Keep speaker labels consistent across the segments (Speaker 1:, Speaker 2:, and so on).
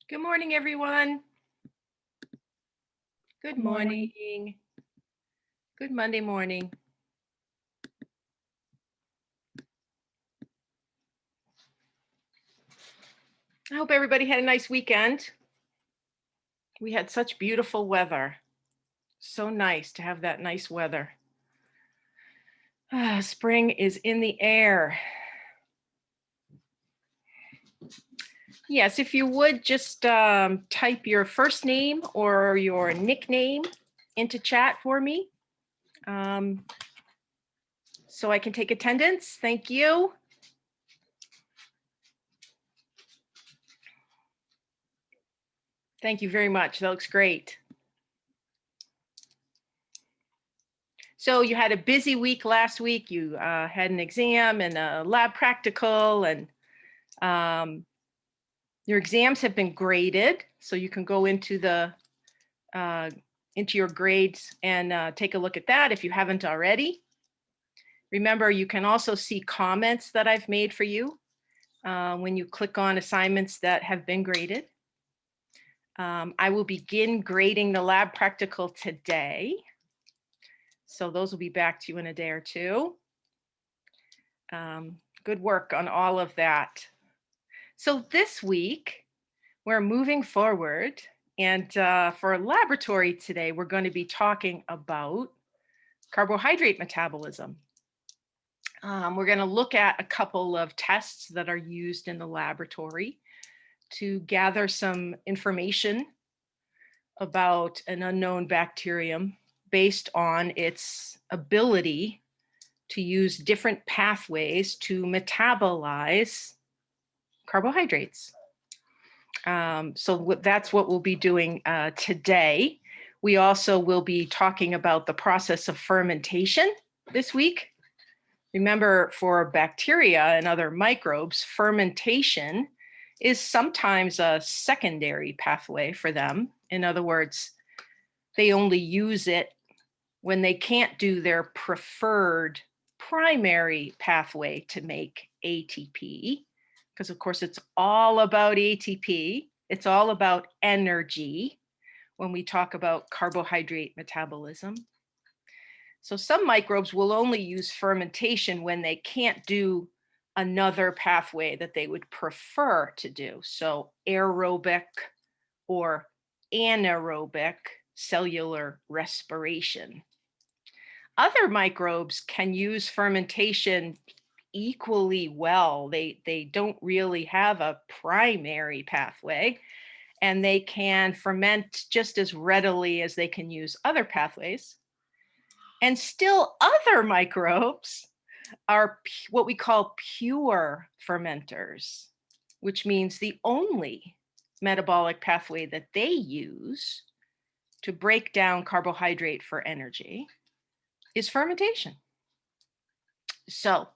Speaker 1: Good morning, everyone. Good
Speaker 2: Morning.
Speaker 1: morning. Good Monday morning. I hope everybody had a nice weekend. We had such beautiful weather. So nice to have that nice weather. Spring is in the air. Yes, if you would just type your first name or your nickname into chat for me, so I can take attendance. Thank you. Thank you very much. That looks great. So you had a busy week last week. You had an exam and a lab practical, and your exams have been graded. So you can go into your grades and take a look at that if you haven't already. Remember, you can also see comments that I've made for you when you click on assignments that have been graded. I will begin grading the lab practical today. So those will be back to you in a day or two. Good work on all of that. So this week, we're moving forward. And for laboratory today, we're going to be talking about carbohydrate metabolism. We're going to look at a couple of tests that are used in the laboratory to gather some information about an unknown bacterium based on its ability to use different pathways to metabolize carbohydrates. So that's what we'll be doing today. We also will be talking about the process of fermentation this week. Remember, for bacteria and other microbes, fermentation is sometimes a secondary pathway for them. In other words, they only use it when they can't do their preferred primary pathway to make ATP, because of course it's all about ATP. It's all about energy when we talk about carbohydrate metabolism. So some microbes will only use fermentation when they can't do another pathway that they would prefer to do. So aerobic or anaerobic cellular respiration. Other microbes can use fermentation equally well. They don't really have a primary pathway, and they can ferment just as readily as they can use other pathways. And still other microbes are what we call pure fermenters, which means the only metabolic pathway that they use to break down carbohydrate for energy is fermentation. So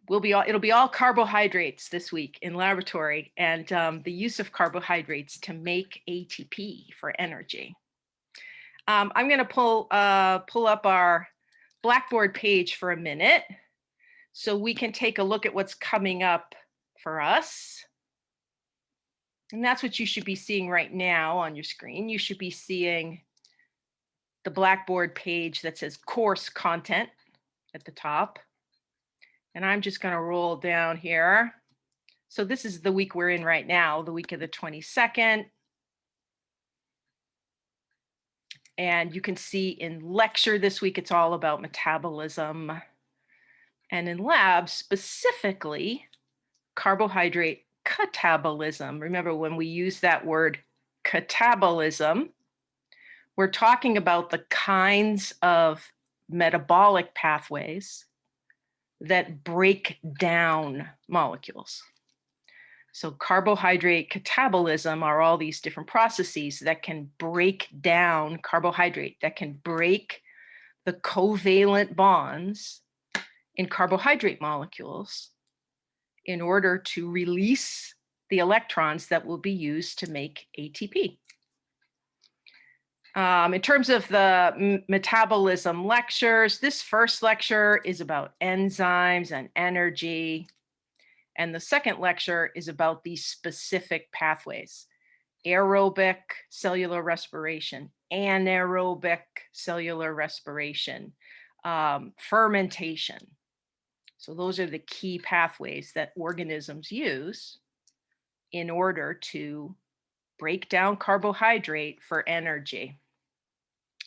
Speaker 1: it'll be all carbohydrates this week in laboratory, and the use of carbohydrates to make ATP for energy. I'm going to pull up our Blackboard page for a minute so we can take a look at what's coming up for us. And that's what you should be seeing right now on your screen. You should be seeing the Blackboard page that says course content at the top. And I'm just going to roll down here. So this is the week we're in right now, the week of the 22nd. And you can see in lecture this week, it's all about metabolism. And in lab, specifically, carbohydrate catabolism. Remember, when we use that word catabolism, we're talking about the kinds of metabolic pathways that break down molecules. So carbohydrate catabolism are all these different processes that can break down carbohydrate, that can break the covalent bonds in carbohydrate molecules in order to release the electrons that will be used to make ATP. In terms of the metabolism lectures, this first lecture is about enzymes and energy. And the second lecture is about these specific pathways. aerobic cellular respiration, anaerobic cellular respiration, fermentation. So those are the key pathways that organisms use in order to break down carbohydrate for energy.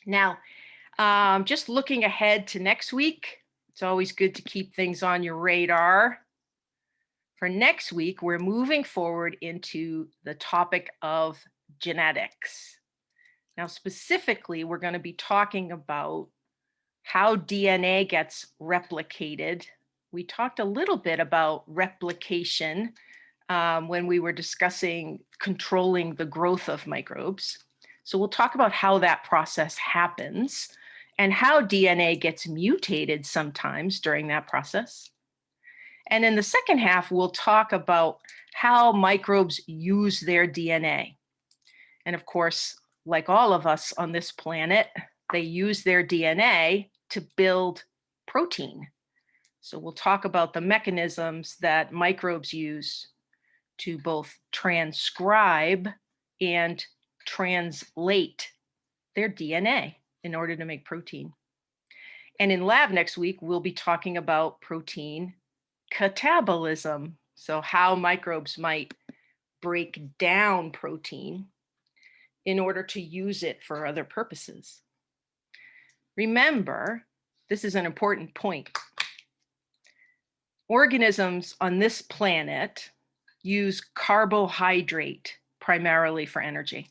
Speaker 1: Now, just looking ahead to next week, it's always good to keep things on your radar. For next week, we're moving forward into the topic of genetics. Now, specifically, we're going to be talking about how DNA gets replicated. We talked a little bit about replication when we were discussing controlling the growth of microbes. So we'll talk about how that process happens and how DNA gets mutated sometimes during that process. And in the second half, we'll talk about how microbes use their DNA. And of course, like all of us on this planet, they use their DNA to build protein. So we'll talk about the mechanisms that microbes use to both transcribe and translate their DNA in order to make protein. And in lab next week, we'll be talking about protein catabolism. So how microbes might break down protein in order to use it for other purposes. Remember, this is an important point. Organisms on this planet use carbohydrate primarily for energy.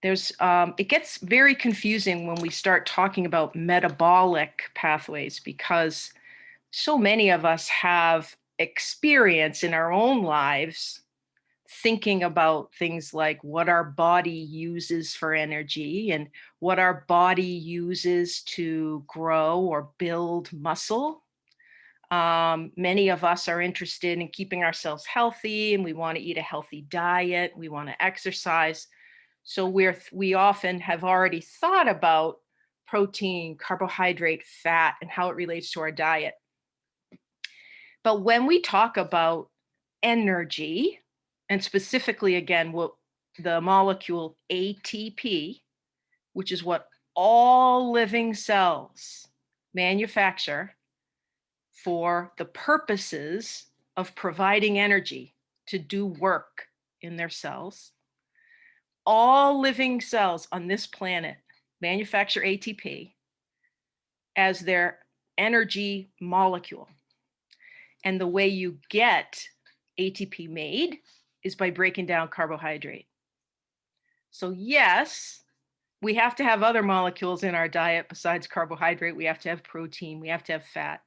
Speaker 1: It gets very confusing when we start talking about metabolic pathways because so many of us have experience in our own lives thinking about things like what our body uses for energy and what our body uses to grow or build muscle. Many of us are interested in keeping ourselves healthy and we want to eat a healthy diet. We want to exercise. So we often have already thought about protein, carbohydrate, fat, and how it relates to our diet. But when we talk about energy, and specifically, again, the molecule ATP, which is what all living cells manufacture for the purposes of providing energy to do work in their cells. All living cells on this planet manufacture ATP as their energy molecule. And the way you get ATP made is by breaking down carbohydrate. So yes, we have to have other molecules in our diet besides carbohydrate. We have to have protein, we have to have fat.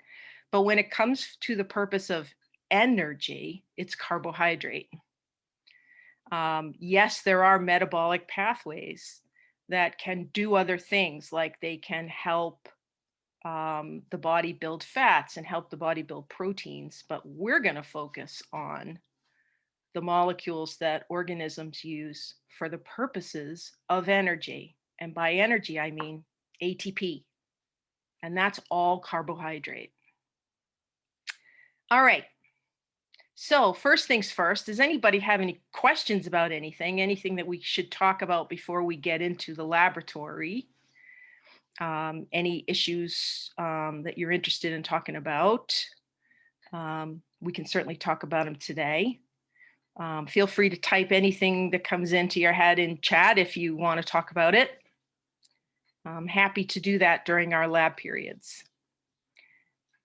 Speaker 1: But when it comes to the purpose of energy, it's carbohydrate. Yes, there are metabolic pathways that can do other things, like they can help the body build fats and help the body build proteins, but we're going to focus on the molecules that organisms use for the purposes of energy. And by energy, I mean ATP. And that's all carbohydrate. All right. So first things first, does anybody have any questions about anything that we should talk about before we get into the laboratory? Any issues that you're interested in talking about? We can certainly talk about them today. Feel free to type anything that comes into your head in chat if you want to talk about it. I'm happy to do that during our lab periods.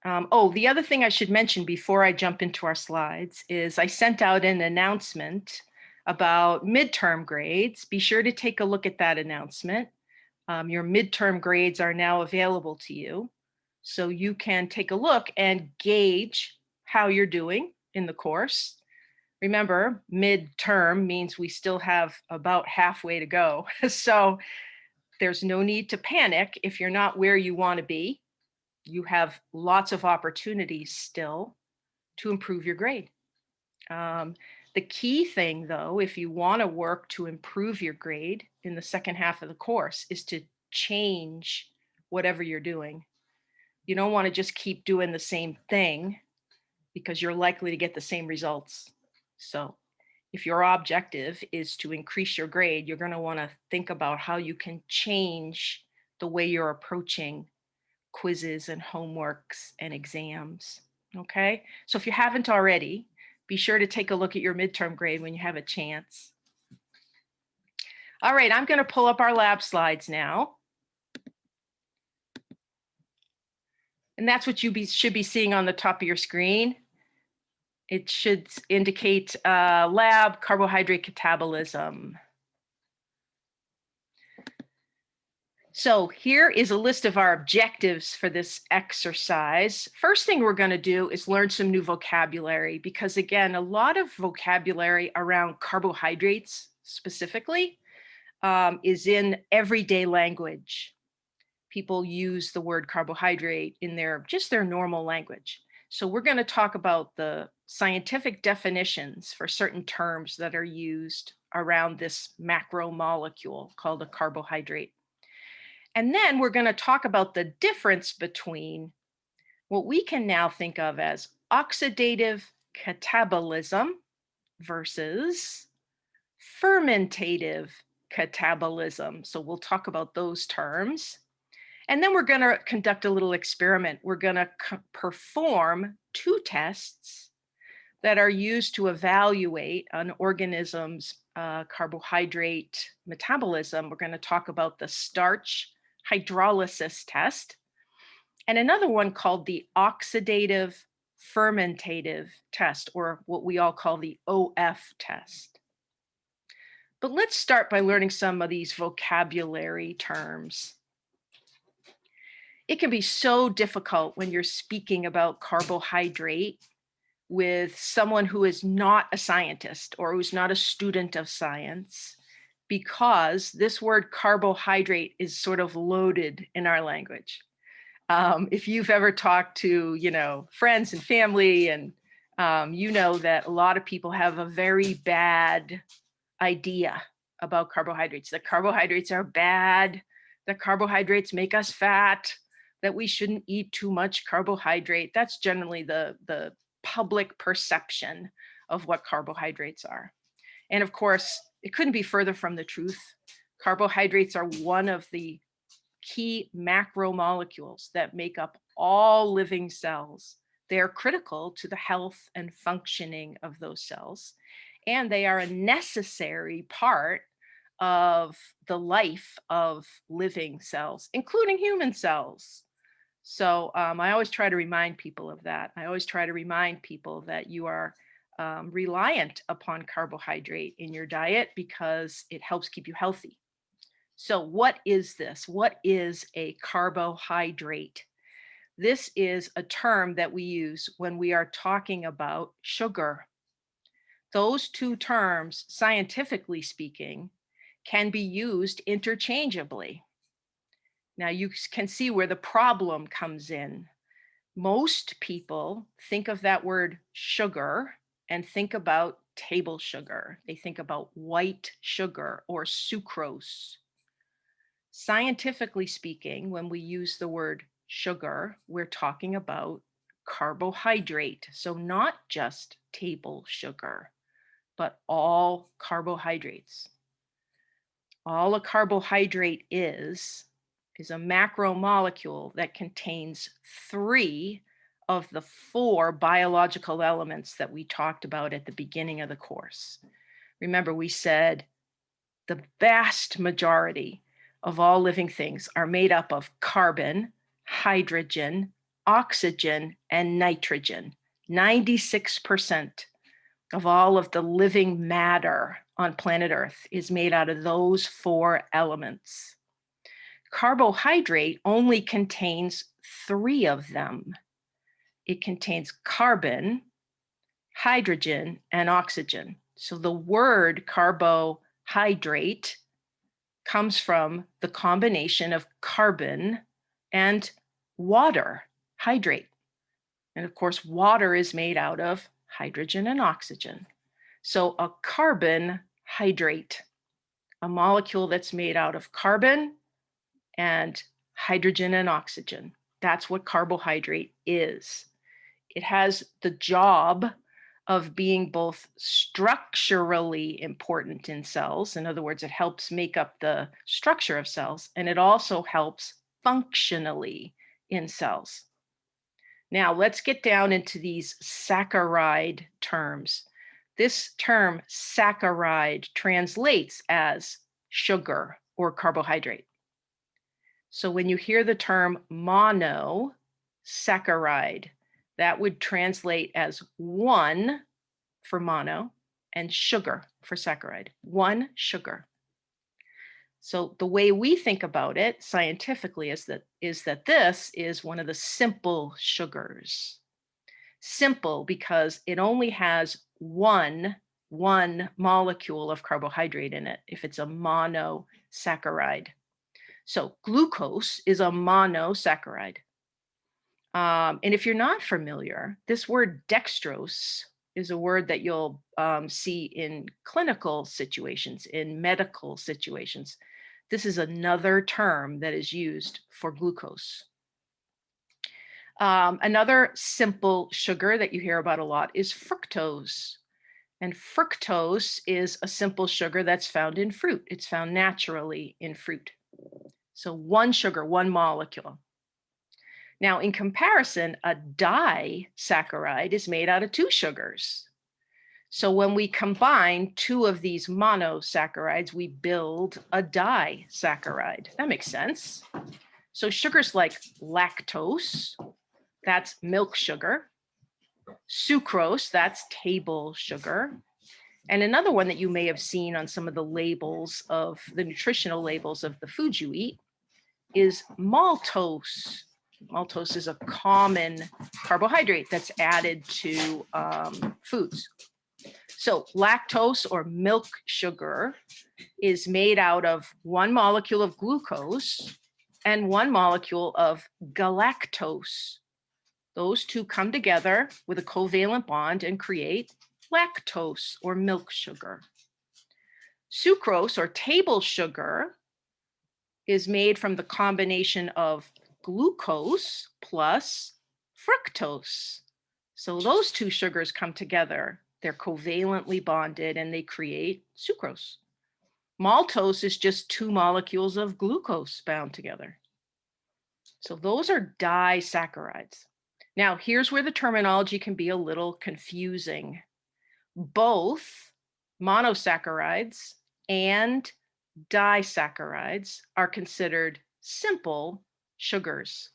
Speaker 1: The other thing I should mention before I jump into our slides is I sent out an announcement about midterm grades. Be sure to take a look at that announcement. Your midterm grades are now available to you, so you can take a look and gauge how you're doing in the course. Remember, midterm means we still have about halfway to go. So there's no need to panic if you're not where you want to be. You have lots of opportunities still to improve your grade. The key thing, though, if you want to work to improve your grade in the second half of the course, is to change whatever you're doing. You don't want to just keep doing the same thing because you're likely to get the same results. So if your objective is to increase your grade, you're going to want to think about how you can change the way you're approaching quizzes and homeworks and exams. Okay, so if you haven't already, be sure to take a look at your midterm grade when you have a chance. All right, I'm going to pull up our lab slides now. And that's what you should be seeing on the top of your screen. It should indicate lab carbohydrate catabolism. So here is a list of our objectives for this exercise. First thing we're going to do is learn some new vocabulary, because again, a lot of vocabulary around carbohydrates specifically is in everyday language. People use the word carbohydrate in their normal language. So we're going to talk about the scientific definitions for certain terms that are used around this macromolecule called a carbohydrate. And then we're going to talk about the difference between what we can now think of as oxidative catabolism versus fermentative catabolism. So we'll talk about those terms. And then we're going to conduct a little experiment. We're going to perform 2 tests that are used to evaluate an organism's carbohydrate metabolism. We're going to talk about the Starch hydrolysis test, and another one called the Oxidative Fermentative test, or what we all call the OF test. But let's start by learning some of these vocabulary terms. It can be so difficult when you're speaking about carbohydrate with someone who is not a scientist or who's not a student of science, because this word carbohydrate is sort of loaded in our language. If you've ever talked to, friends and family, and you know that a lot of people have a very bad idea about carbohydrates, that carbohydrates are bad, that carbohydrates make us fat, that we shouldn't eat too much carbohydrate. That's generally the public perception of what carbohydrates are. And of course, it couldn't be further from the truth. Carbohydrates are one of the key macromolecules that make up all living cells. They are critical to the health and functioning of those cells, and they are a necessary part of the life of living cells, including human cells. So I always try to remind people of that. I always try to remind people that you are reliant upon carbohydrate in your diet because it helps keep you healthy. So what is this? What is a carbohydrate? This is a term that we use when we are talking about sugar. Those 2 terms, scientifically speaking, can be used interchangeably. Now you can see where the problem comes in. Most people think of that word sugar and think about table sugar. They think about white sugar or sucrose. Scientifically speaking, when we use the word sugar, we're talking about carbohydrate. So not just table sugar, but all carbohydrates. All a carbohydrate is a macromolecule that contains 3 of the 4 biological elements that we talked about at the beginning of the course. Remember, we said the vast majority of all living things are made up of carbon, hydrogen, oxygen, and nitrogen. 96% of all of the living matter on planet Earth is made out of those 4 elements. Carbohydrate only contains 3 of them. It contains carbon, hydrogen, and oxygen. So the word carbohydrate comes from the combination of carbon and water, hydrate. And of course, water is made out of hydrogen and oxygen. So a carbohydrate, a molecule that's made out of carbon and hydrogen and oxygen. That's what carbohydrate is. It has the job of being both structurally important in cells. In other words, it helps make up the structure of cells, and it also helps functionally in cells. Now, let's get down into these saccharide terms. This term saccharide translates as sugar or carbohydrate. So when you hear the term monosaccharide, that would translate as one for mono and sugar for saccharide, one sugar. So the way we think about it scientifically is that this is one of the simple sugars. Simple because it only has one molecule of carbohydrate in it if it's a monosaccharide. So glucose is a monosaccharide. And if you're not familiar, this word dextrose is a word that you'll see in clinical situations, in medical situations. This is another term that is used for glucose. Another simple sugar that you hear about a lot is fructose. And fructose is a simple sugar that's found in fruit. It's found naturally in fruit. So one sugar, one molecule. Now, in comparison, a disaccharide is made out of two sugars. So when we combine two of these monosaccharides, we build a disaccharide. That makes sense. So sugars like lactose, that's milk sugar. Sucrose, that's table sugar. And another one that you may have seen on some of the labels of the nutritional labels of the foods you eat is maltose. Maltose is a common carbohydrate that's added to foods. So lactose or milk sugar is made out of one molecule of glucose and one molecule of galactose. Those two come together with a covalent bond and create lactose or milk sugar. Sucrose or table sugar is made from the combination of glucose plus fructose. So those two sugars come together, they're covalently bonded, and they create sucrose. Maltose is just two molecules of glucose bound together. So those are disaccharides. Now, here's where the terminology can be a little confusing. Both monosaccharides and disaccharides are considered simple sugars.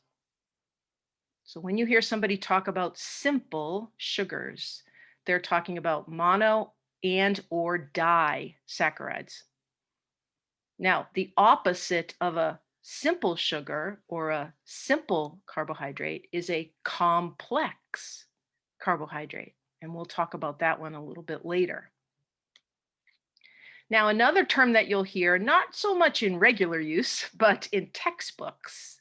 Speaker 1: So when you hear somebody talk about simple sugars, they're talking about mono and or disaccharides. Now, the opposite of a simple sugar or a simple carbohydrate is a complex carbohydrate. And we'll talk about that one a little bit later. Now, another term that you'll hear, not so much in regular use, but in textbooks,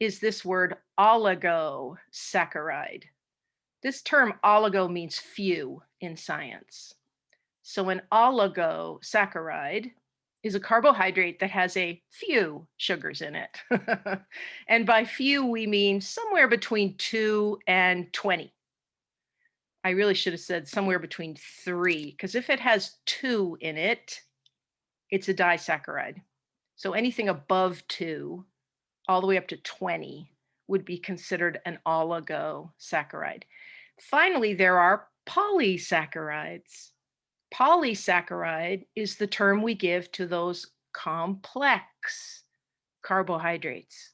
Speaker 1: is this word oligosaccharide. This term oligo means few in science. So an oligosaccharide is a carbohydrate that has a few sugars in it. And by few, we mean somewhere between 2 and 20. I really should have said somewhere between 3, because if it has 2 in it, it's a disaccharide. So anything above 2, all the way up to 20, would be considered an oligosaccharide. Finally, there are polysaccharides. Polysaccharide is the term we give to those complex carbohydrates.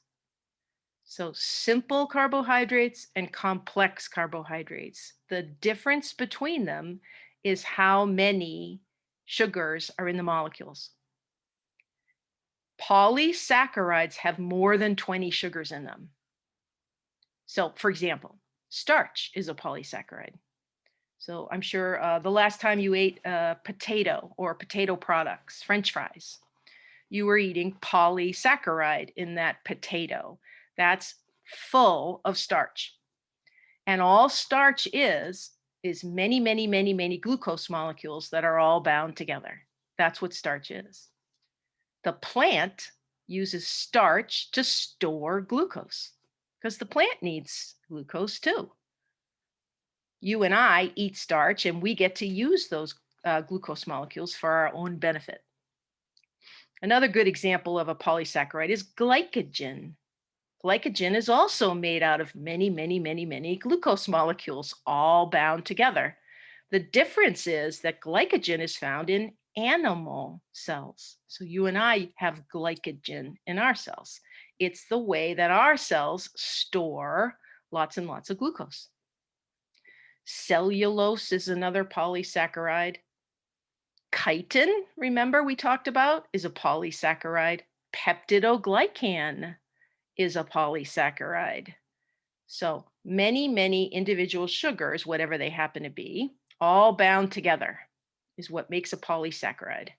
Speaker 1: So simple carbohydrates and complex carbohydrates. The difference between them is how many sugars are in the molecules. Polysaccharides have more than 20 sugars in them. So for example, starch is a polysaccharide. So I'm sure the last time you ate potato or potato products, French fries, you were eating polysaccharide in that potato. That's full of starch. And all starch is many, many, many, many glucose molecules that are all bound together. That's what starch is. The plant uses starch to store glucose because the plant needs glucose too. You and I eat starch, and we get to use those glucose molecules for our own benefit. Another good example of a polysaccharide is glycogen. Glycogen is also made out of many glucose molecules, all bound together. The difference is that glycogen is found in animal cells. So you and I have glycogen in our cells. It's the way that our cells store lots and lots of glucose. Cellulose is another polysaccharide. Chitin, remember we talked about, is a polysaccharide. Peptidoglycan is a polysaccharide. So many individual sugars, whatever they happen to be, all bound together is what makes a polysaccharide.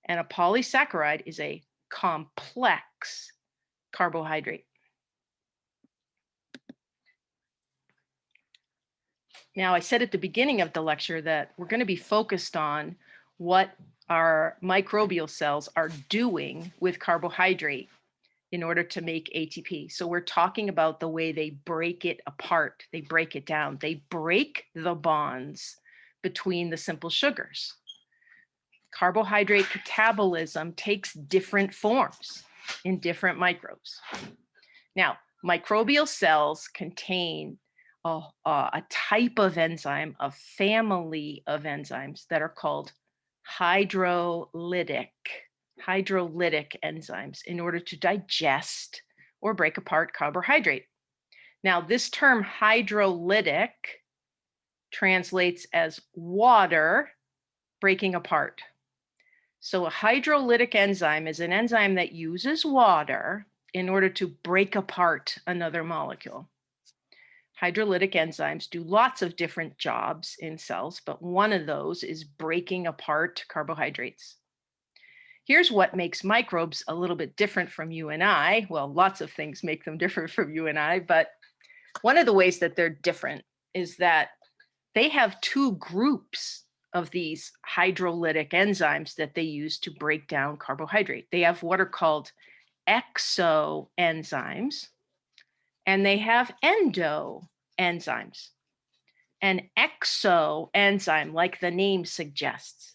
Speaker 1: And a polysaccharide is a complex carbohydrate. Now, I said at the beginning of the lecture that we're going to be focused on what our microbial cells are doing with carbohydrate in order to make ATP. So we're talking about the way they break it apart. They break it down. They break the bonds between the simple sugars. Carbohydrate catabolism takes different forms in different microbes. Now, microbial cells contain a type of enzyme, a family of enzymes that are called hydrolytic enzymes in order to digest or break apart carbohydrate. Now, this term hydrolytic translates as water breaking apart. So a hydrolytic enzyme is an enzyme that uses water in order to break apart another molecule. Hydrolytic enzymes do lots of different jobs in cells, but one of those is breaking apart carbohydrates. Here's what makes microbes a little bit different from you and I. Well, lots of things make them different from you and I, but one of the ways that they're different is that they have two groups of these hydrolytic enzymes that they use to break down carbohydrate. They have what are called exo enzymes, and they have endo enzymes. An exo enzyme, like the name suggests,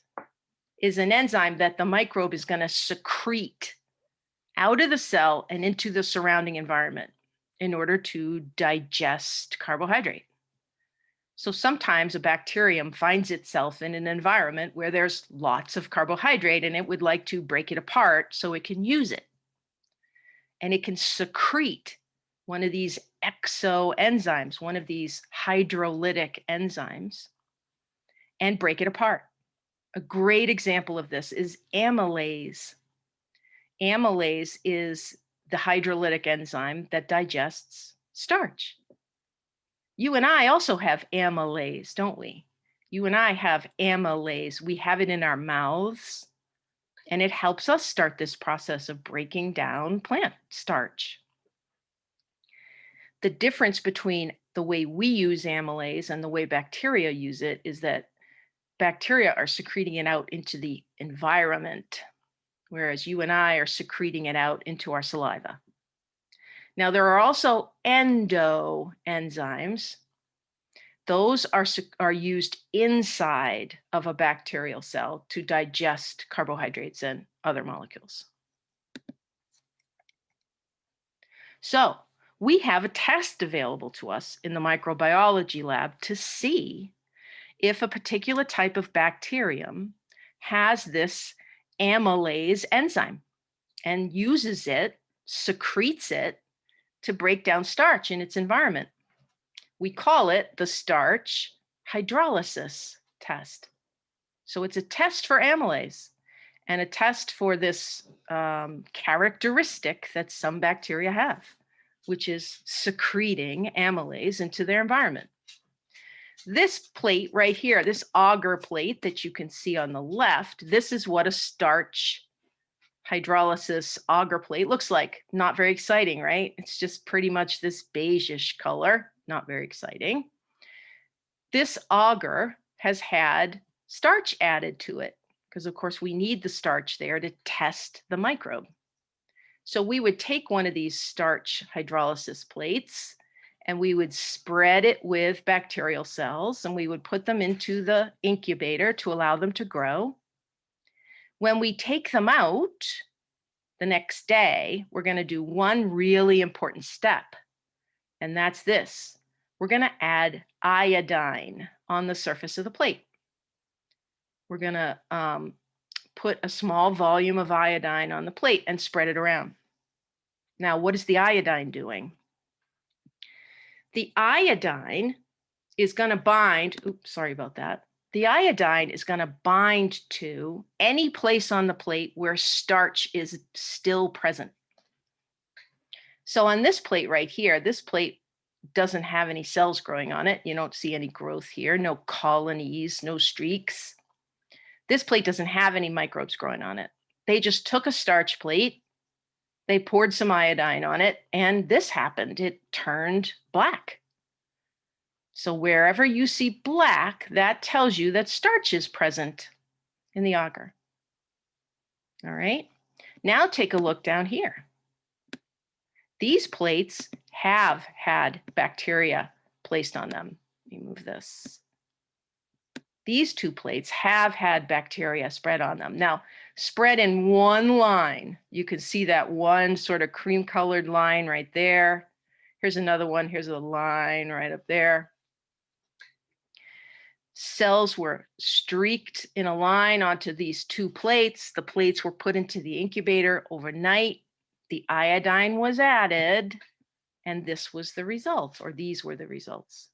Speaker 1: is an enzyme that the microbe is going to secrete out of the cell and into the surrounding environment in order to digest carbohydrate. So sometimes a bacterium finds itself in an environment where there's lots of carbohydrate and it would like to break it apart so it can use it. And it can secrete one of these exo enzymes, one of these hydrolytic enzymes, and break it apart. A great example of this is amylase. Amylase is the hydrolytic enzyme that digests starch. You and I also have amylase, don't we? You and I have amylase. We have it in our mouths, and it helps us start this process of breaking down plant starch. The difference between the way we use amylase and the way bacteria use it is that bacteria are secreting it out into the environment, whereas you and I are secreting it out into our saliva. Now, there are also endo enzymes. Those are used inside of a bacterial cell to digest carbohydrates and other molecules. So we have a test available to us in the microbiology lab to see if a particular type of bacterium has this amylase enzyme and uses it, secretes it to break down starch in its environment. We call it the starch hydrolysis test. So it's a test for amylase and a test for this characteristic that some bacteria have, which is secreting amylase into their environment. This plate right here, this agar plate that you can see on the left, this is what a starch hydrolysis agar plate looks like. Not very exciting, right? It's just pretty much this beigeish color, not very exciting. This agar has had starch added to it because, of course, we need the starch there to test the microbe. So we would take one of these starch hydrolysis plates and we would spread it with bacterial cells, and we would put them into the incubator to allow them to grow. When we take them out the next day, we're going to do one really important step, and that's this. We're going to add iodine on the surface of the plate. We're going to put a small volume of iodine on the plate and spread it around. Now, what is the iodine doing? The iodine is going to bind, oops, sorry about that. The iodine is going to bind to any place on the plate where starch is still present. So on this plate right here, this plate doesn't have any cells growing on it. You don't see any growth here, no colonies, no streaks. This plate doesn't have any microbes growing on it. They just took a starch plate, they poured some iodine on it, and this happened. It turned black. So wherever you see black, that tells you that starch is present in the agar. All right, now take a look down here. These plates have had bacteria placed on them. Let me move this. These two plates have had bacteria spread on them. Now, spread in one line. You can see that one sort of cream-colored line right there. Here's another one. Here's a line right up there. Cells were streaked in a line onto these two plates. The plates were put into the incubator overnight. The iodine was added, and this was the result, or these were the results.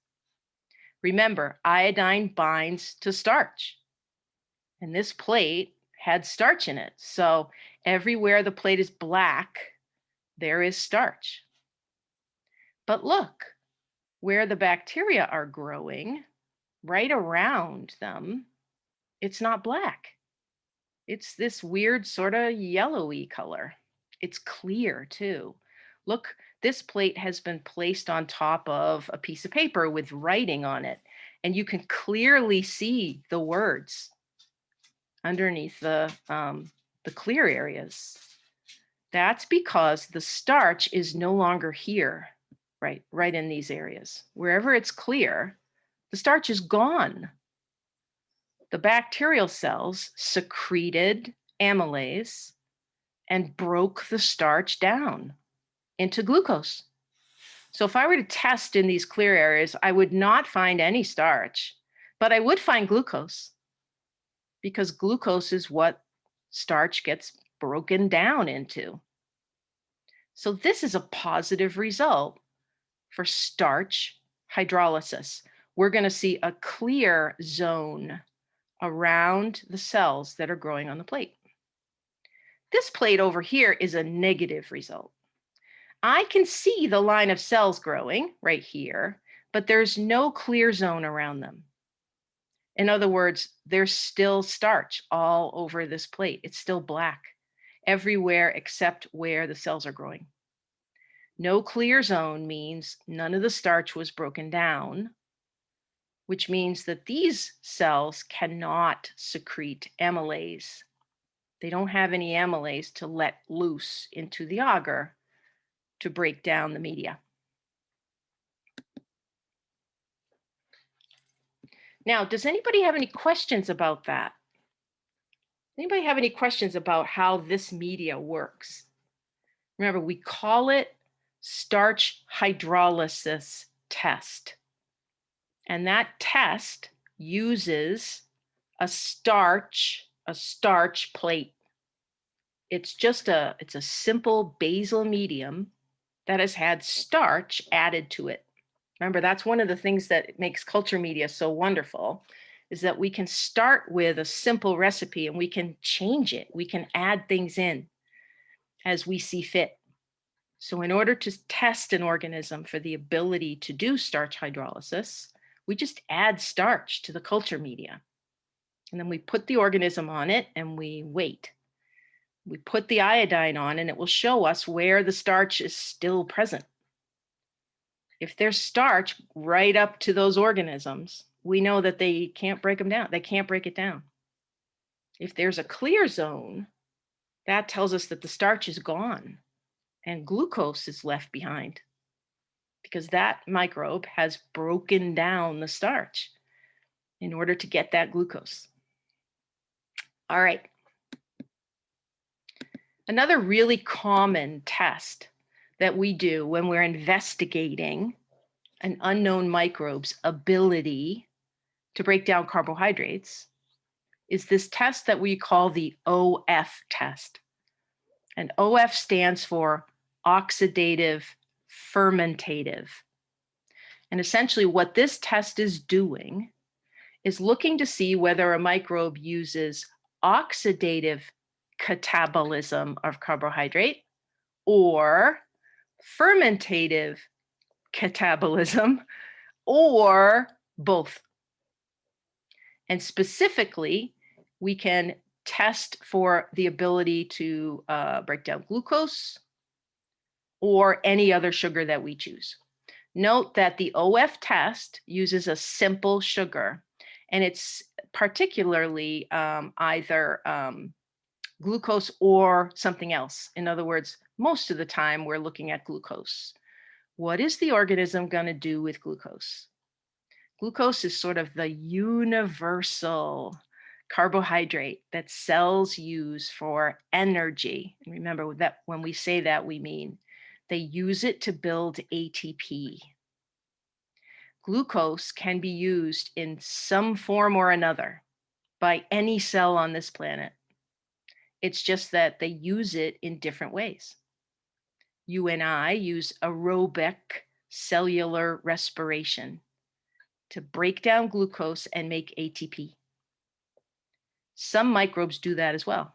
Speaker 1: Remember, iodine binds to starch, and this plate had starch in it. So everywhere the plate is black, there is starch. But look, where the bacteria are growing, right around them, it's not black. It's this weird sort of yellowy color. It's clear too. Look, this plate has been placed on top of a piece of paper with writing on it, and you can clearly see the words underneath the clear areas. That's because the starch is no longer here, right in these areas. Wherever it's clear, the starch is gone. The bacterial cells secreted amylase and broke the starch down into glucose. So if I were to test in these clear areas, I would not find any starch, but I would find glucose, because glucose is what starch gets broken down into. So this is a positive result for starch hydrolysis. We're going to see a clear zone around the cells that are growing on the plate. This plate over here is a negative result. I can see the line of cells growing right here, but there's no clear zone around them. In other words, there's still starch all over this plate. It's still black everywhere except where the cells are growing. No clear zone means none of the starch was broken down, which means that these cells cannot secrete amylase. They don't have any amylase to let loose into the agar to break down the media. Now, does anybody have any questions about that? Anybody have any questions about how this media works? Remember, we call it starch hydrolysis test. And that test uses a starch plate. It's a simple basal medium that has had starch added to it. Remember, that's one of the things that makes culture media so wonderful, is that we can start with a simple recipe and we can change it. We can add things in as we see fit. So in order to test an organism for the ability to do starch hydrolysis, we just add starch to the culture media. And then we put the organism on it and we wait. We put the iodine on and it will show us where the starch is still present. If there's starch right up to those organisms, we know that they can't break them down. They can't break it down. If there's a clear zone, that tells us that the starch is gone and glucose is left behind. because that microbe has broken down the starch in order to get that glucose. All right. Another really common test that we do when we're investigating an unknown microbe's ability to break down carbohydrates is this test that we call the OF test. And OF stands for Oxidative Fermentative. And essentially what this test is doing is looking to see whether a microbe uses oxidative catabolism of carbohydrate or fermentative catabolism or both. And specifically, we can test for the ability to break down glucose or any other sugar that we choose. Note that the OF test uses a simple sugar, and it's particularly either glucose or something else. In other words, most of the time we're looking at glucose. What is the organism going to do with glucose? Glucose is sort of the universal carbohydrate that cells use for energy. And remember that when we say that, we mean they use it to build ATP. Glucose can be used in some form or another by any cell on this planet. It's just that they use it in different ways. You and I use aerobic cellular respiration to break down glucose and make ATP. Some microbes do that as well.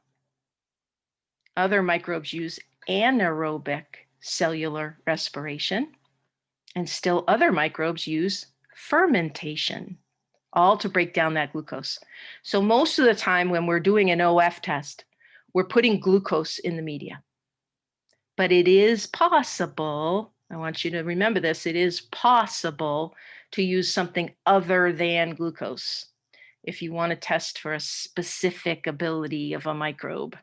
Speaker 1: Other microbes use anaerobic cellular respiration, and still other microbes use fermentation, all to break down that glucose. So most of the time when we're doing an OF test, we're putting glucose in the media. But it is possible, I want you to remember this, it is possible to use something other than glucose if you want to test for a specific ability of a microbe.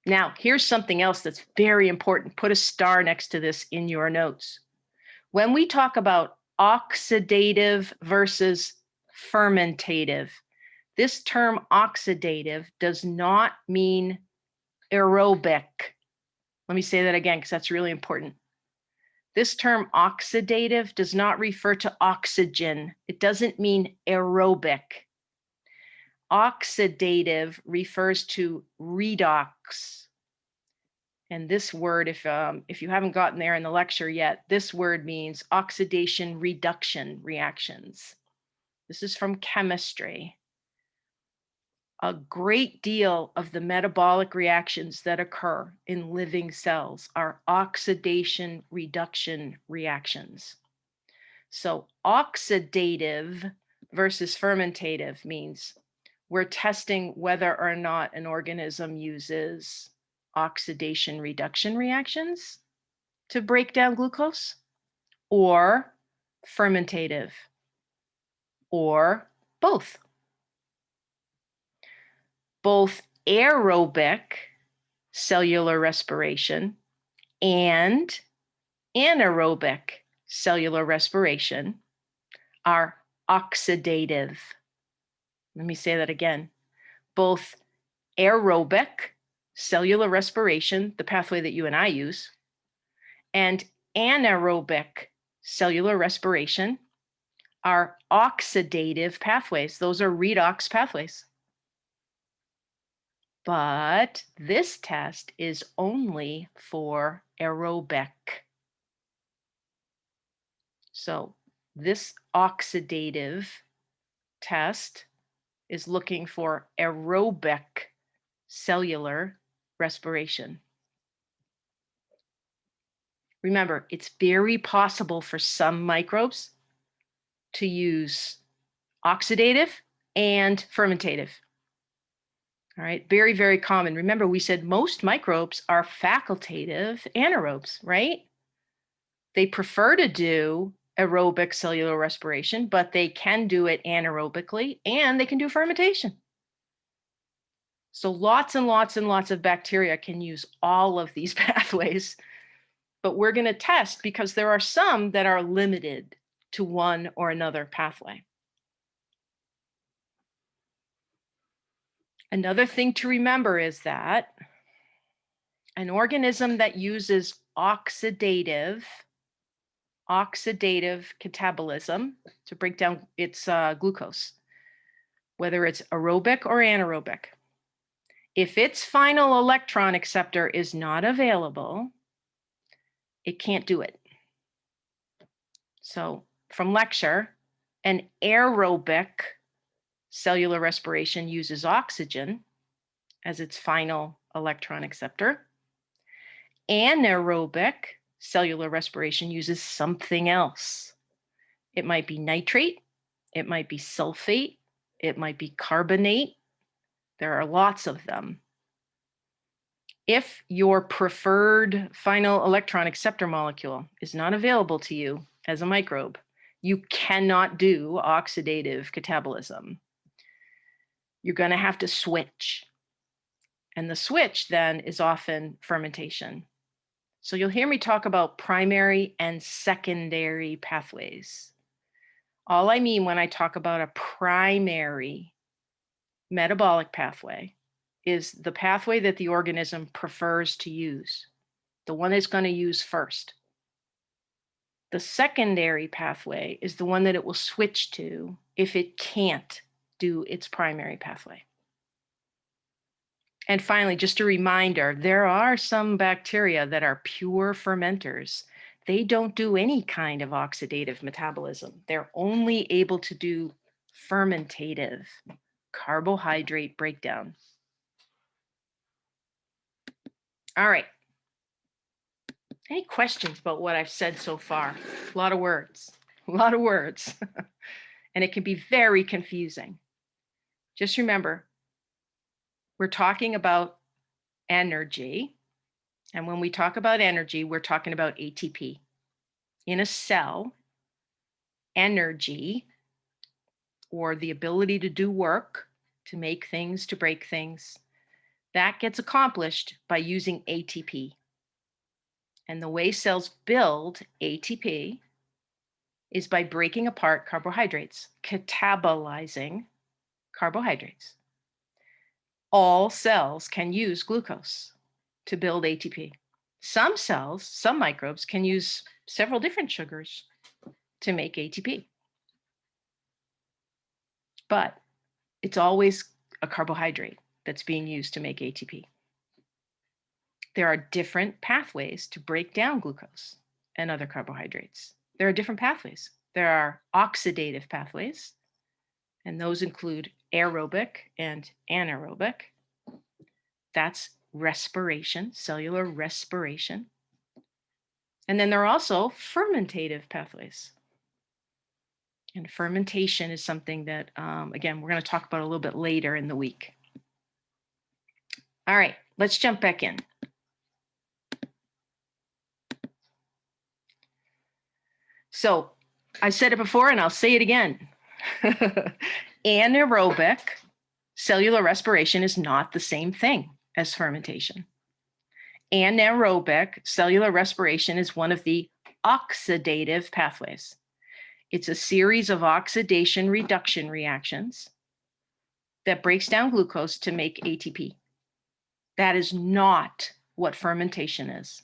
Speaker 1: Now, here's something else that's very important. Put a star next to this in your notes. When we talk about oxidative versus fermentative, this term oxidative does not mean aerobic. Let me say that again, because that's really important. This term oxidative does not refer to oxygen. It doesn't mean aerobic. Oxidative refers to redox. And this word, if you haven't gotten there in the lecture yet, this word means oxidation reduction reactions. This is from chemistry. A great deal of the metabolic reactions that occur in living cells are oxidation reduction reactions. So oxidative versus fermentative means we're testing whether or not an organism uses oxidation reduction reactions to break down glucose, or fermentative, or both. Both aerobic cellular respiration and anaerobic cellular respiration are oxidative. Let me say that again. Both aerobic cellular respiration, the pathway that you and I use, and anaerobic cellular respiration are oxidative pathways. Those are redox pathways. But this test is only for aerobic. So this oxidative test is looking for aerobic cellular respiration. Remember, it's very possible for some microbes to use oxidative and fermentative. All right, very, very common. Remember, we said most microbes are facultative anaerobes, right? They prefer to do aerobic cellular respiration, but they can do it anaerobically, and they can do fermentation. So lots and lots and lots of bacteria can use all of these pathways, but we're going to test because there are some that are limited to one or another pathway. Another thing to remember is that an organism that uses oxidative catabolism to break down its glucose, whether it's aerobic or anaerobic, if its final electron acceptor is not available, it can't do it. So from lecture, an aerobic cellular respiration uses oxygen as its final electron acceptor. Anaerobic cellular respiration uses something else. It might be nitrate, it might be sulfate, it might be carbonate. There are lots of them. If your preferred final electron acceptor molecule is not available to you as a microbe, you cannot do oxidative catabolism. You're going to have to switch. And the switch then is often fermentation. So you'll hear me talk about primary and secondary pathways. All I mean when I talk about a primary metabolic pathway is the pathway that the organism prefers to use, the one it's going to use first. The secondary pathway is the one that it will switch to if it can't do its primary pathway. And finally, just a reminder, there are some bacteria that are pure fermenters. They don't do any kind of oxidative metabolism. They're only able to do fermentative carbohydrate breakdown. All right. Any questions about what I've said so far? A lot of words, and it can be very confusing. Just remember, we're talking about energy. And when we talk about energy, we're talking about ATP. In a cell, energy, or the ability to do work, to make things, to break things, that gets accomplished by using ATP. And the way cells build ATP is by breaking apart carbohydrates, catabolizing carbohydrates. All cells can use glucose to build ATP. Some cells, some microbes can use several different sugars to make ATP. But it's always a carbohydrate that's being used to make ATP. There are different pathways to break down glucose and other carbohydrates. There are different pathways. There are oxidative pathways, and those include aerobic and anaerobic. That's respiration, cellular respiration. And then there are also fermentative pathways. And fermentation is something that, again, we're going to talk about a little bit later in the week. All right, let's jump back in. So I said it before and I'll say it again. Anaerobic cellular respiration is not the same thing as fermentation. Anaerobic cellular respiration is one of the oxidative pathways. It's a series of oxidation reduction reactions that breaks down glucose to make ATP. That is not what fermentation is.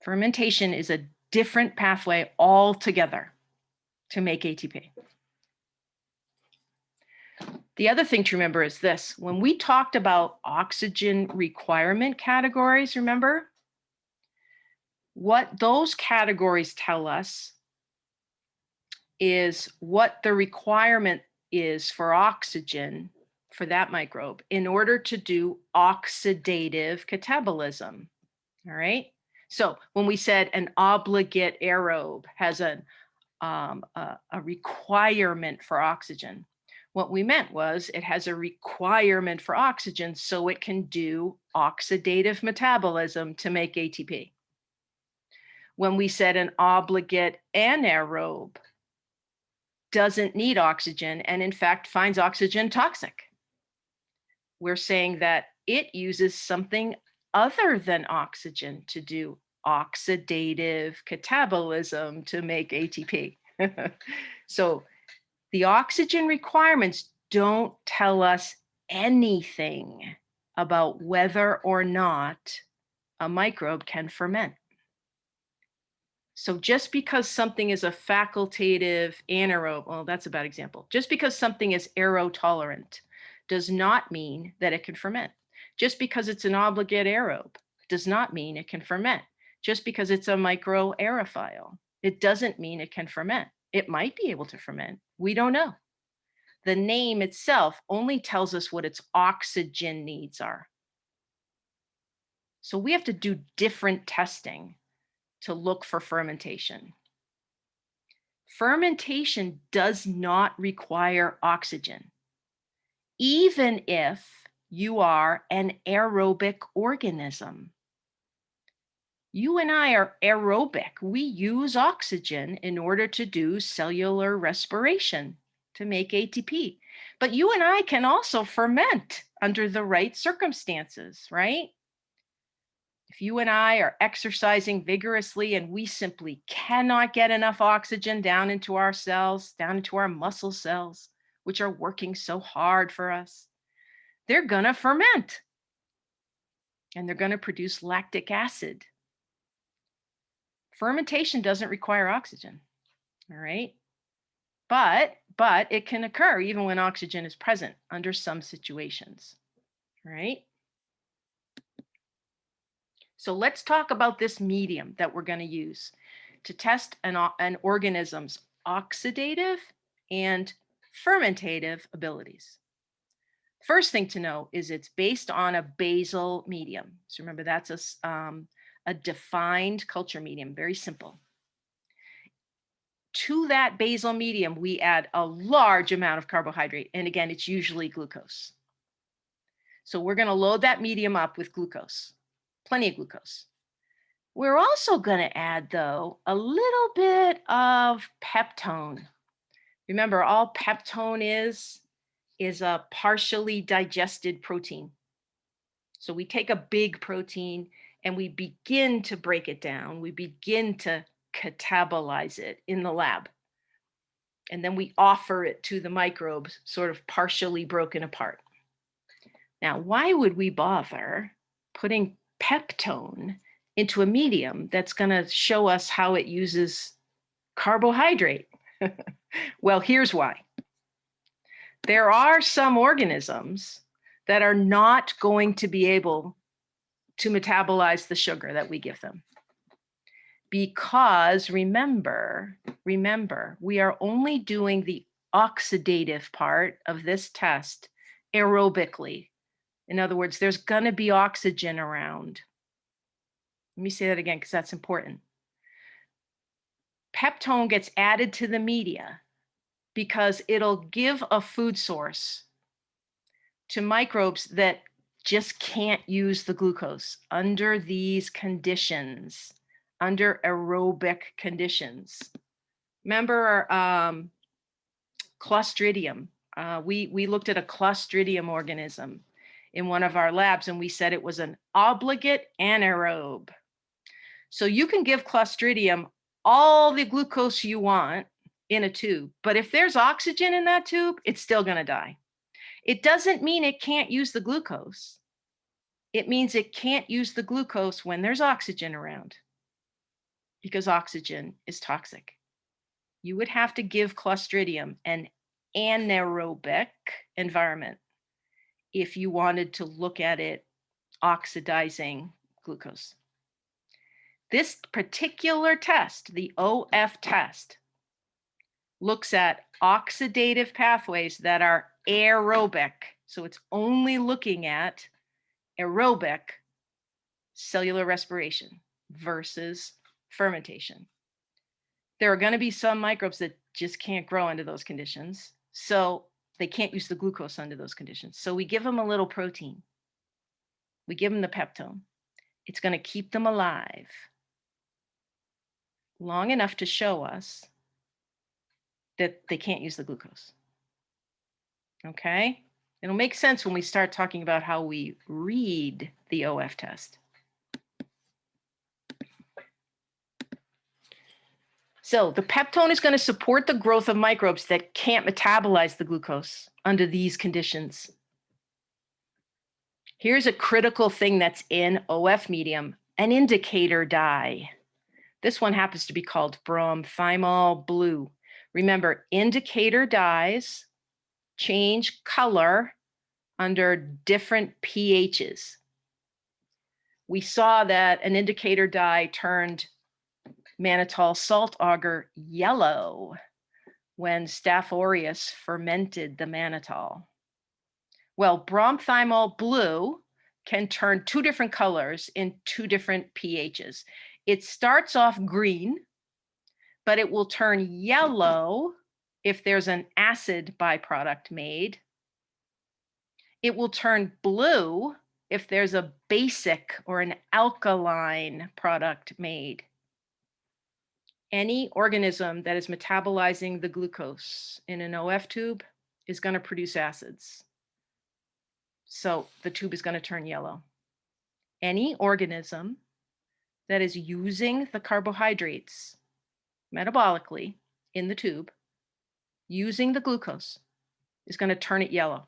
Speaker 1: Fermentation is a different pathway altogether to make ATP. The other thing to remember is this. When we talked about oxygen requirement categories, remember? What those categories tell us is what the requirement is for oxygen for that microbe in order to do oxidative catabolism. All right. So when we said an obligate aerobe has a requirement for oxygen, what we meant was it has a requirement for oxygen so it can do oxidative metabolism to make ATP. When we said an obligate anaerobe doesn't need oxygen and in fact finds oxygen toxic, we're saying that it uses something other than oxygen to do oxidative catabolism to make ATP. So the oxygen requirements don't tell us anything about whether or not a microbe can ferment. So just because something is a facultative anaerobe, well, that's a bad example. Just because something is aerotolerant does not mean that it can ferment. Just because it's an obligate aerobe does not mean it can ferment. Just because it's a microaerophile, it doesn't mean it can ferment. It might be able to ferment. We don't know. The name itself only tells us what its oxygen needs are. So we have to do different testing to look for fermentation. Fermentation does not require oxygen, even if you are an aerobic organism. You and I are aerobic. We use oxygen in order to do cellular respiration to make ATP. But you and I can also ferment under the right circumstances, right? If you and I are exercising vigorously and we simply cannot get enough oxygen down into our cells, down into our muscle cells, which are working so hard for us, they're going to ferment and they're going to produce lactic acid. Fermentation doesn't require oxygen, all right? But it can occur even when oxygen is present under some situations, all right? So let's talk about this medium that we're going to use to test an organism's oxidative and fermentative abilities. First thing to know is it's based on a basal medium. So remember, that's a defined culture medium, very simple. To that basal medium, we add a large amount of carbohydrate. And again, it's usually glucose. So we're going to load that medium up with glucose, plenty of glucose. We're also going to add, though, a little bit of peptone. Remember, all peptone is a partially digested protein. So we take a big protein and we begin to break it down. We begin to catabolize it in the lab. And then we offer it to the microbes, sort of partially broken apart. Now, why would we bother putting peptone into a medium that's going to show us how it uses carbohydrate? Well, here's why. There are some organisms that are not going to be able to metabolize the sugar that we give them. Because remember, we are only doing the oxidative part of this test aerobically. In other words, there's going to be oxygen around. Let me say that again because that's important. Peptone gets added to the media because it'll give a food source to microbes that just can't use the glucose under these conditions, under aerobic conditions. Remember Clostridium? We looked at a Clostridium organism in one of our labs, and we said it was an obligate anaerobe. So you can give Clostridium all the glucose you want in a tube, but if there's oxygen in that tube, it's still going to die. It doesn't mean it can't use the glucose. It means it can't use the glucose when there's oxygen around, because oxygen is toxic. You would have to give Clostridium an anaerobic environment if you wanted to look at it oxidizing glucose. This particular test, the OF test, looks at oxidative pathways that are aerobic. So it's only looking at aerobic cellular respiration versus fermentation. There are going to be some microbes that just can't grow under those conditions. So they can't use the glucose under those conditions. So we give them a little protein. We give them the peptone. It's going to keep them alive long enough to show us that they can't use the glucose. Okay? It'll make sense when we start talking about how we read the OF test. So the peptone is going to support the growth of microbes that can't metabolize the glucose under these conditions. Here's a critical thing that's in OF medium, an indicator dye. This one happens to be called bromthymol blue. Remember, indicator dyes change color under different pHs. We saw that an indicator dye turned mannitol salt agar yellow when Staph aureus fermented the mannitol. Well, bromthymol blue can turn two different colors in two different pHs. It starts off green, but it will turn yellow if there's an acid byproduct made. It will turn blue if there's a basic or an alkaline product made. Any organism that is metabolizing the glucose in an OF tube is going to produce acids. So the tube is going to turn yellow. Any organism that is using the carbohydrates metabolically in the tube, using the glucose, is going to turn it yellow.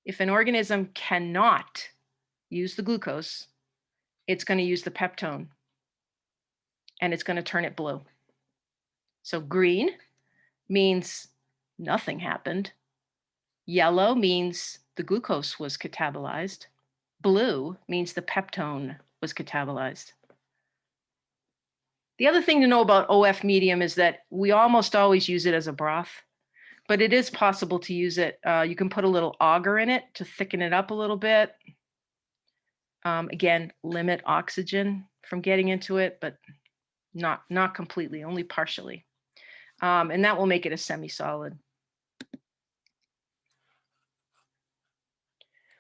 Speaker 1: If an organism cannot use the glucose, it's going to use the peptone, and it's going to turn it blue. So green means nothing happened. Yellow means the glucose was catabolized. Blue means the peptone was catabolized. The other thing to know about OF medium is that we almost always use it as a broth, but it is possible to use it. You can put a little agar in it to thicken it up a little bit. Again, limit oxygen from getting into it, but not completely, only partially. And that will make it a semi-solid.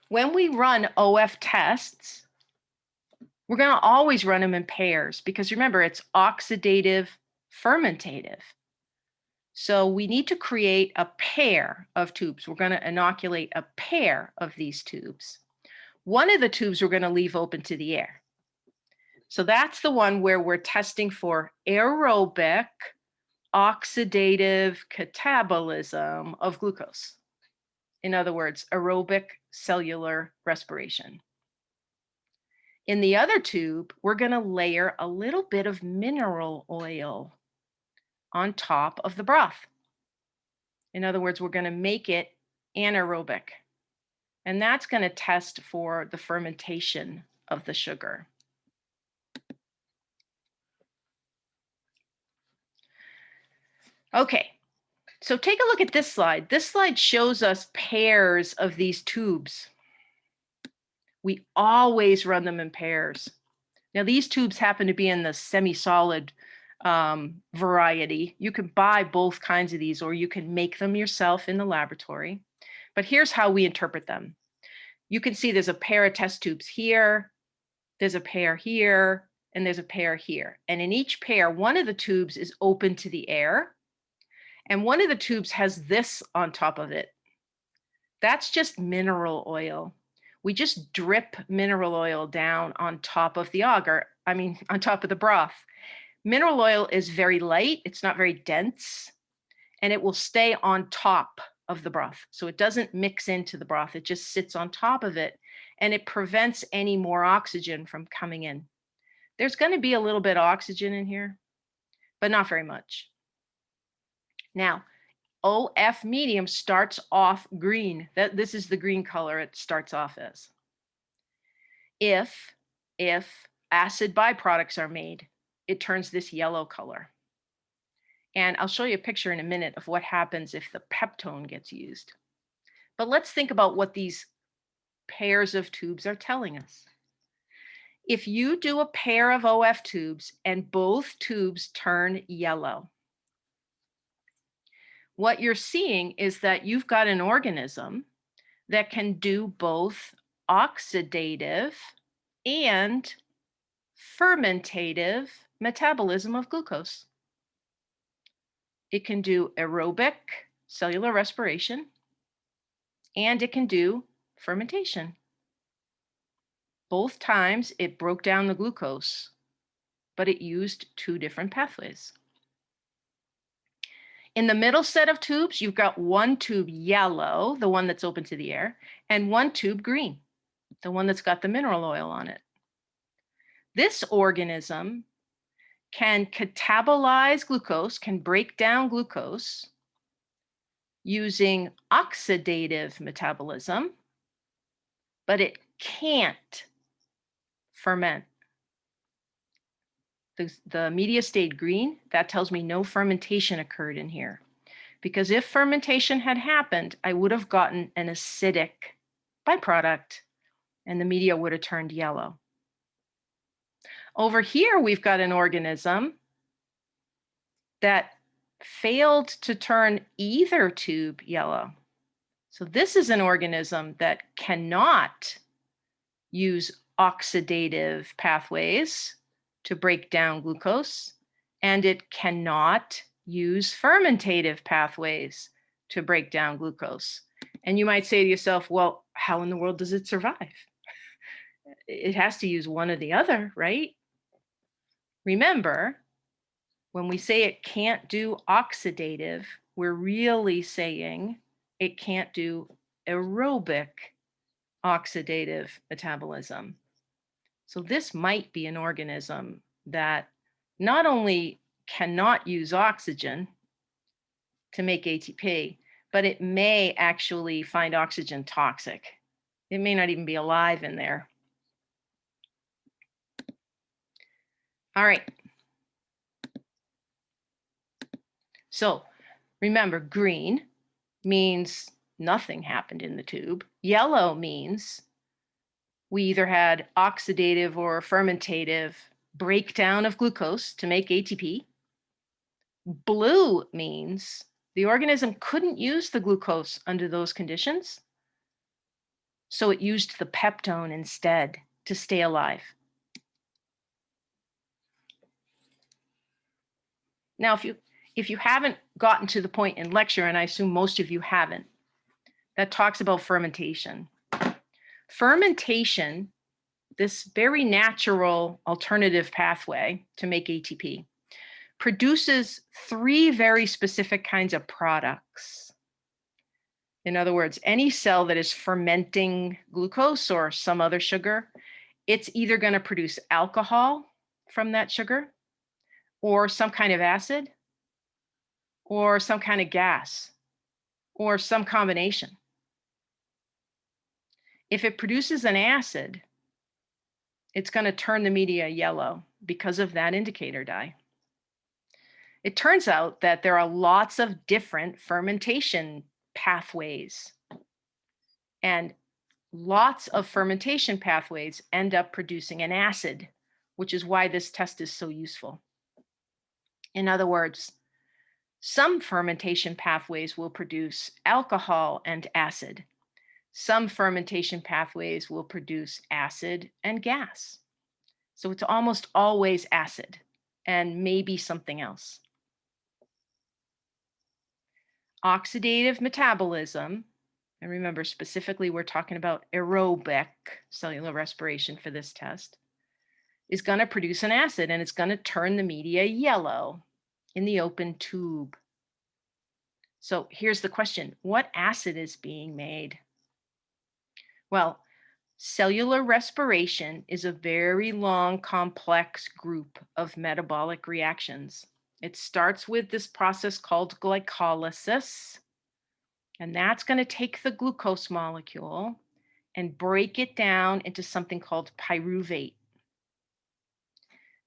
Speaker 1: When we run OF tests, we're going to always run them in pairs because remember, it's oxidative fermentative. So we need to create a pair of tubes. We're going to inoculate a pair of these tubes. One of the tubes we're going to leave open to the air. So that's the one where we're testing for aerobic oxidative catabolism of glucose. In other words, aerobic cellular respiration. In the other tube, we're going to layer a little bit of mineral oil on top of the broth. In other words, we're going to make it anaerobic. And that's going to test for the fermentation of the sugar. Okay, so take a look at this slide. This slide shows us pairs of these tubes. We always run them in pairs. Now, these tubes happen to be in the semi-solid variety. You can buy both kinds of these, or you can make them yourself in the laboratory. But here's how we interpret them. You can see there's a pair of test tubes here, there's a pair here, and there's a pair here. And in each pair, one of the tubes is open to the air, and one of the tubes has this on top of it. That's just mineral oil. We just drip mineral oil down on top of the agar, on top of the broth. Mineral oil is very light, it's not very dense, and it will stay on top of the broth. So it doesn't mix into the broth, it just sits on top of it, and it prevents any more oxygen from coming in. There's going to be a little bit of oxygen in here, but not very much. Now, OF medium starts off green. This is the green color it starts off as. If acid byproducts are made, it turns this yellow color. And I'll show you a picture in a minute of what happens if the peptone gets used. But let's think about what these pairs of tubes are telling us. If you do a pair of OF tubes and both tubes turn yellow, what you're seeing is that you've got an organism that can do both oxidative and fermentative metabolism of glucose. It can do aerobic cellular respiration, and it can do fermentation. Both times it broke down the glucose, but it used two different pathways. In the middle set of tubes, you've got one tube yellow, the one that's open to the air, and one tube green, the one that's got the mineral oil on it. This organism can catabolize glucose, can break down glucose using oxidative metabolism, but it can't ferment. The media stayed green. That tells me no fermentation occurred in here. Because if fermentation had happened, I would have gotten an acidic byproduct and the media would have turned yellow. Over here, we've got an organism that failed to turn either tube yellow. So this is an organism that cannot use oxidative pathways to break down glucose, and it cannot use fermentative pathways to break down glucose. And you might say to yourself, well, how in the world does it survive? It has to use one or the other, right? Remember, when we say it can't do oxidative, we're really saying it can't do aerobic oxidative metabolism. So this might be an organism that not only cannot use oxygen to make ATP, but it may actually find oxygen toxic. It may not even be alive in there. All right. So remember, green means nothing happened in the tube. Yellow means we either had oxidative or fermentative breakdown of glucose to make ATP. Blue means the organism couldn't use the glucose under those conditions, so it used the peptone instead to stay alive. Now, if you haven't gotten to the point in lecture, and I assume most of you haven't, that talks about fermentation. Fermentation, this very natural alternative pathway to make ATP, produces three very specific kinds of products. In other words, any cell that is fermenting glucose or some other sugar, it's either going to produce alcohol from that sugar, or some kind of acid, or some kind of gas, or some combination. If it produces an acid, it's going to turn the media yellow because of that indicator dye. It turns out that there are lots of different fermentation pathways, and lots of fermentation pathways end up producing an acid, which is why this test is so useful. In other words, some fermentation pathways will produce alcohol and acid. Some fermentation pathways will produce acid and gas. So it's almost always acid and maybe something else. Oxidative metabolism, and remember specifically we're talking about aerobic cellular respiration for this test, is going to produce an acid and it's going to turn the media yellow in the open tube. So here's the question, what acid is being made? Well, cellular respiration is a very long, complex group of metabolic reactions. It starts with this process called glycolysis, and that's going to take the glucose molecule and break it down into something called pyruvate.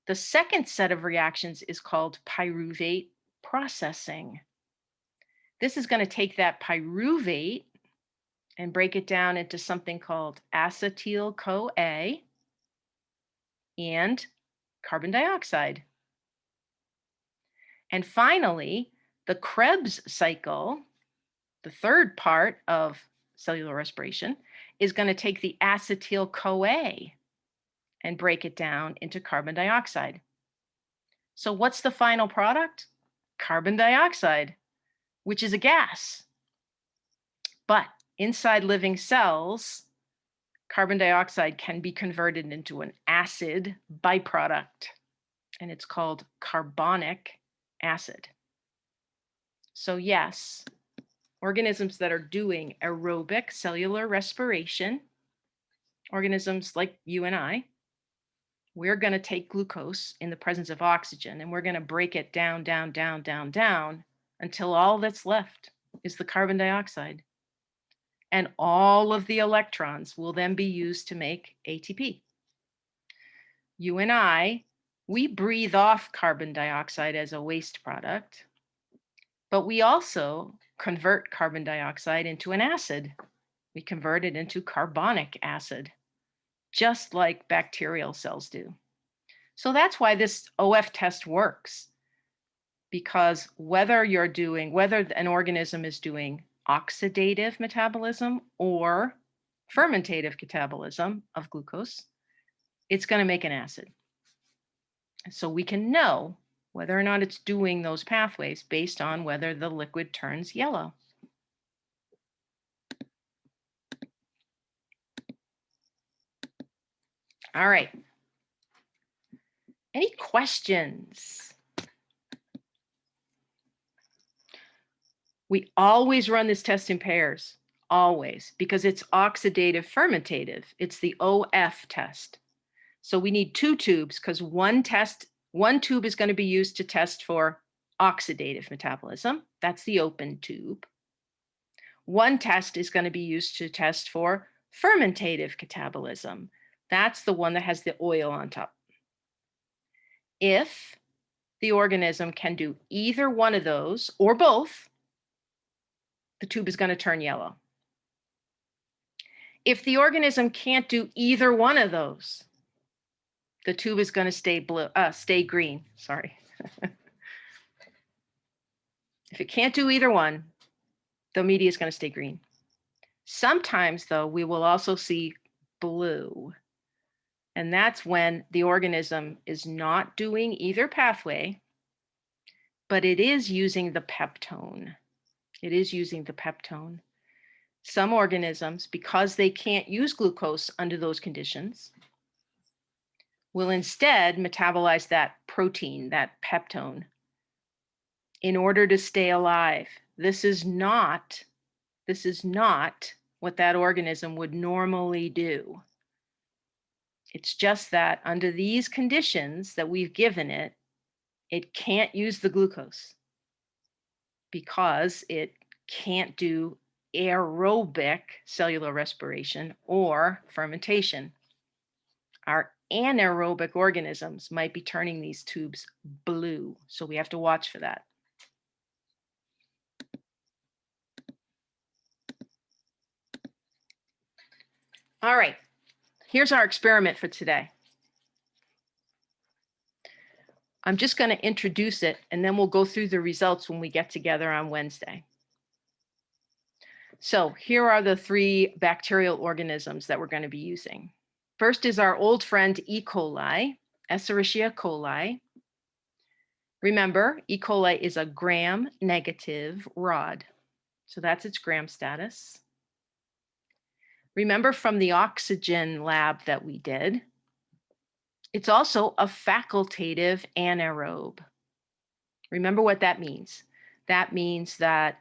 Speaker 1: The second set of reactions is called pyruvate processing. This is going to take that pyruvate and break it down into something called acetyl-CoA and carbon dioxide. And finally, the Krebs cycle, the third part of cellular respiration, is going to take the acetyl-CoA and break it down into carbon dioxide. So what's the final product? Carbon dioxide, which is a gas. But inside living cells, carbon dioxide can be converted into an acid byproduct, and it's called carbonic acid. So yes, organisms that are doing aerobic cellular respiration, organisms like you and I, we're going to take glucose in the presence of oxygen, and we're going to break it down, down, down, down, down, until all that's left is the carbon dioxide. And all of the electrons will then be used to make ATP. You and I, we breathe off carbon dioxide as a waste product, but we also convert carbon dioxide into an acid. We convert it into carbonic acid, just like bacterial cells do. So that's why this OF test works, because whether an organism is doing oxidative metabolism or fermentative catabolism of glucose, it's going to make an acid. So we can know whether or not it's doing those pathways based on whether the liquid turns yellow. All right. Any questions? We always run this test in pairs, always, because it's oxidative fermentative. It's the OF test. So we need two tubes because one tube is going to be used to test for oxidative metabolism. That's the open tube. One test is going to be used to test for fermentative catabolism. That's the one that has the oil on top. If the organism can do either one of those or both, the tube is going to turn yellow. If the organism can't do either one of those, the tube is going to stay green. Sorry. If it can't do either one, the media is going to stay green. Sometimes, though, we will also see blue. And that's when the organism is not doing either pathway, but it is using the peptone. It is using the peptone. Some organisms, because they can't use glucose under those conditions, will instead metabolize that protein, that peptone, in order to stay alive. This is not what that organism would normally do. It's just that under these conditions that we've given it, it can't use the glucose because it can't do aerobic cellular respiration or fermentation. Our anaerobic organisms might be turning these tubes blue, so we have to watch for that. All right, here's our experiment for today. I'm just going to introduce it, and then we'll go through the results when we get together on Wednesday. So here are the three bacterial organisms that we're going to be using. First is our old friend E. coli, Escherichia coli. Remember, E. coli is a gram-negative rod. So that's its gram status. Remember from the oxygen lab that we did, it's also a facultative anaerobe. Remember what that means. That means that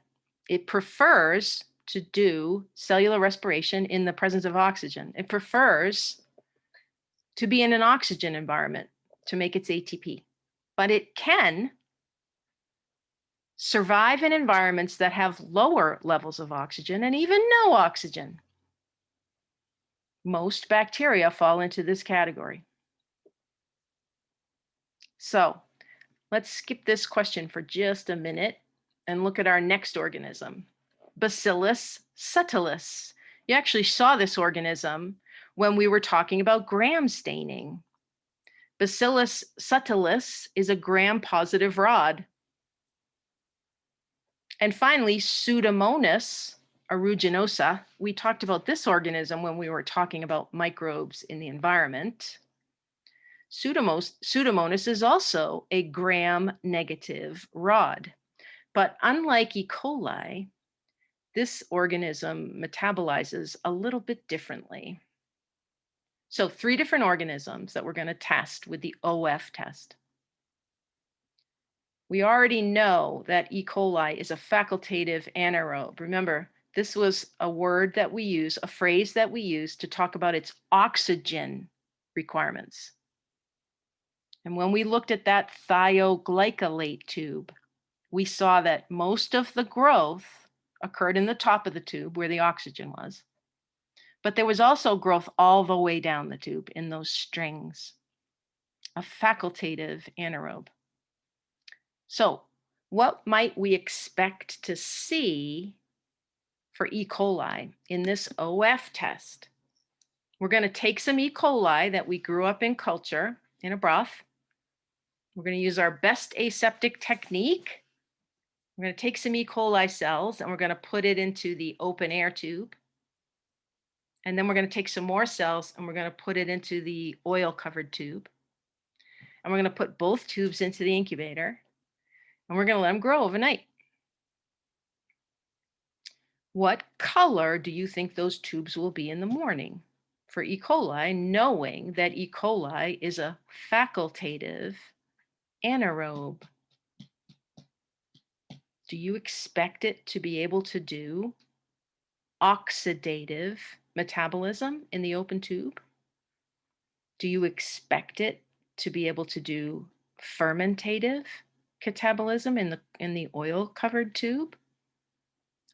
Speaker 1: it prefers to do cellular respiration in the presence of oxygen. It prefers to be in an oxygen environment to make its ATP. But it can survive in environments that have lower levels of oxygen and even no oxygen. Most bacteria fall into this category. So let's skip this question for just a minute and look at our next organism, Bacillus subtilis. You actually saw this organism when we were talking about gram staining. Bacillus subtilis is a gram-positive rod. And finally, Pseudomonas aeruginosa. We talked about this organism when we were talking about microbes in the environment. Pseudomonas is also a gram-negative rod. But unlike E. coli, this organism metabolizes a little bit differently. So 3 different organisms that we're going to test with the OF test. We already know that E. coli is a facultative anaerobe. Remember, this was a word that we use, a phrase that we use to talk about its oxygen requirements. And when we looked at that thioglycolate tube, we saw that most of the growth occurred in the top of the tube where the oxygen was. But there was also growth all the way down the tube in those strings, a facultative anaerobe. So what might we expect to see for E. coli in this OF test? We're going to take some E. coli that we grew up in culture in a broth. We're going to use our best aseptic technique. We're going to take some E. coli cells and we're going to put it into the open air tube. And then we're going to take some more cells and we're going to put it into the oil covered tube. And we're going to put both tubes into the incubator. And we're going to let them grow overnight. What color do you think those tubes will be in the morning for E. coli, knowing that E. coli is a facultative anaerobe? Do you expect it to be able to do oxidative metabolism in the open tube? Do you expect it to be able to do fermentative catabolism in the oil covered tube?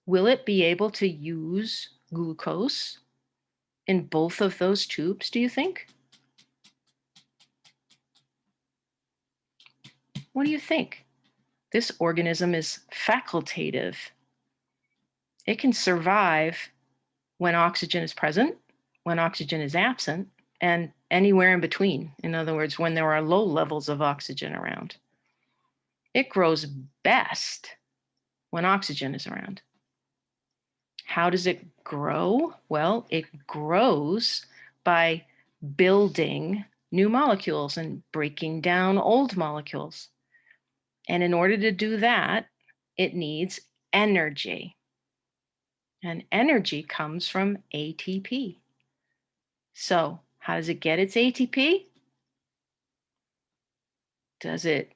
Speaker 1: Will it be able to use glucose in both of those tubes, do you think? What do you think? This organism is facultative. It can survive when oxygen is present, when oxygen is absent, and anywhere in between. In other words, when there are low levels of oxygen around. It grows best when oxygen is around. How does it grow? Well, it grows by building new molecules and breaking down old molecules. And in order to do that, it needs energy. And energy comes from ATP. So how does it get its ATP? Does it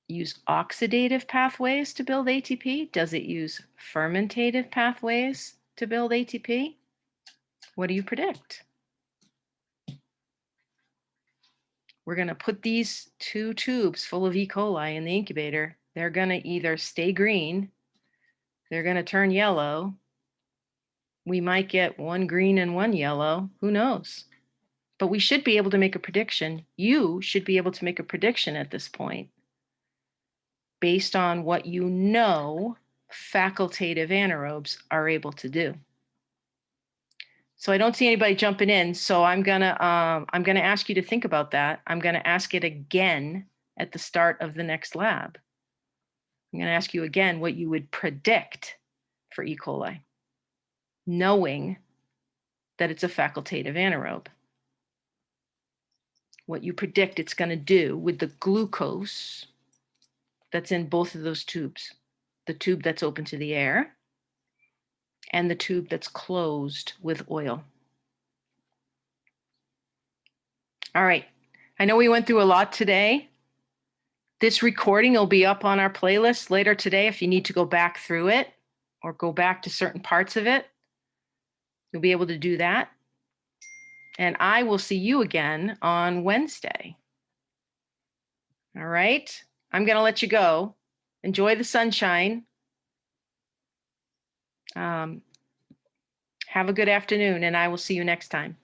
Speaker 1: use oxidative pathways to build ATP? Does it use fermentative pathways to build ATP? What do you predict? We're going to put these 2 tubes full of E. coli in the incubator. They're going to either stay green, they're going to turn yellow. We might get 1 green and 1 yellow. Who knows? But we should be able to make a prediction. You should be able to make a prediction at this point based on what you know facultative anaerobes are able to do. So I don't see anybody jumping in. So I'm gonna ask you to think about that. I'm gonna ask it again at the start of the next lab. I'm gonna ask you again what you would predict for E. coli, knowing that it's a facultative anaerobe. What you predict it's gonna do with the glucose that's in both of those tubes, the tube that's open to the air and the tube that's closed with oil. All right, I know we went through a lot today. This recording will be up on our playlist later today if you need to go back through it or go back to certain parts of it. You'll be able to do that. And I will see you again on Wednesday. All right, I'm gonna let you go. Enjoy the sunshine. Have a good afternoon, and I will see you next time.